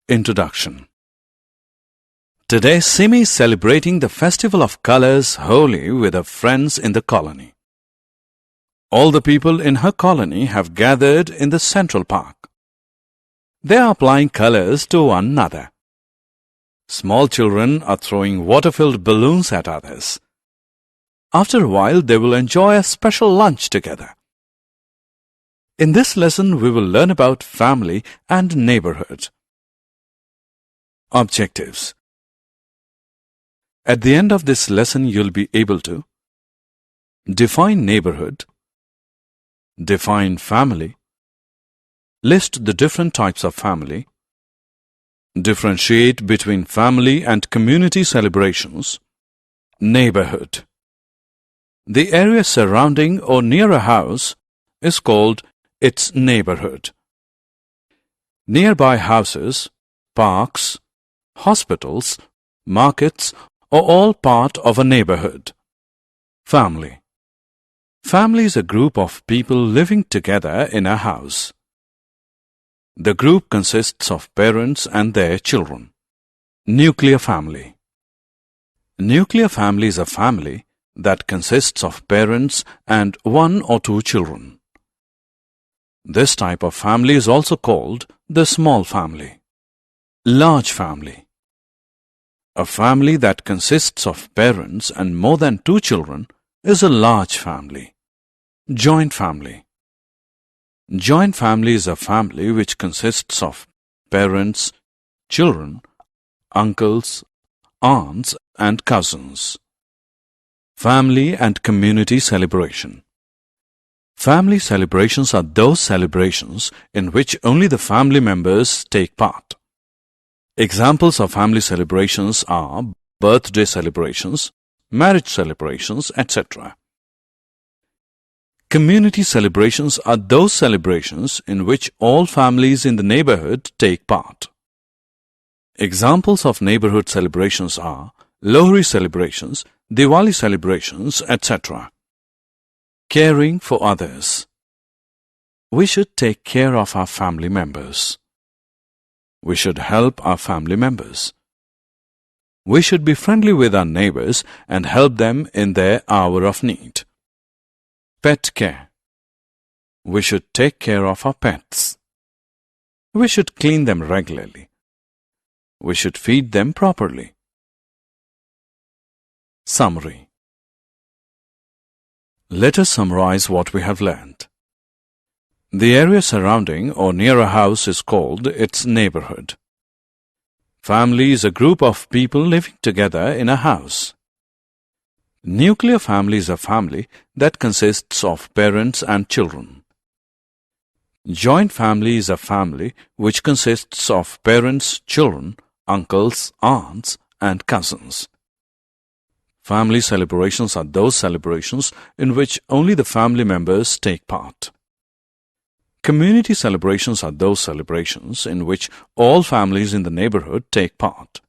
Introduction. Today, Simi is celebrating the festival of colors Holi with her friends in the colony. All the people in her colony have gathered in the central park. They are applying colors to one another. Small children are throwing water-filled balloons at others. After a while, they will enjoy a special lunch together. In this lesson, we will learn about family and neighborhood. Objectives. At the end of this lesson, you'll be able to define neighborhood, define family, list the different types of family, differentiate between family and community celebrations. Neighborhood. The area surrounding or near a house is called its neighborhood. Nearby houses, parks, hospitals, markets are all part of a neighborhood. Family. Family is a group of people living together in a house. The group consists of parents and their children. Nuclear family. Nuclear family is a family that consists of parents and one or two children. This type of family is also called the small family. Large family. A family that consists of parents and more than two children is a large family. Joint family. Joint family is a family which consists of parents, children, uncles, aunts, and cousins. Family and community celebration. Family celebrations are those celebrations in which only the family members take part. Examples of family celebrations are birthday celebrations, marriage celebrations, etc. Community celebrations are those celebrations in which all families in the neighborhood take part. Examples of neighborhood celebrations are Lohri celebrations, Diwali celebrations, etc. Caring for others. We should take care of our family members. We should help our family members. We should be friendly with our neighbors and help them in their hour of need. Pet care. We should take care of our pets. We should clean them regularly. We should feed them properly. Summary. Let us summarize what we have learned. The area surrounding or near a house is called its neighborhood. Family is a group of people living together in a house. Nuclear family is a family that consists of parents and children. Joint family is a family which consists of parents, children, uncles, aunts, and cousins. Family celebrations are those celebrations in which only the family members take part. Community celebrations are those celebrations in which all families in the neighborhood take part.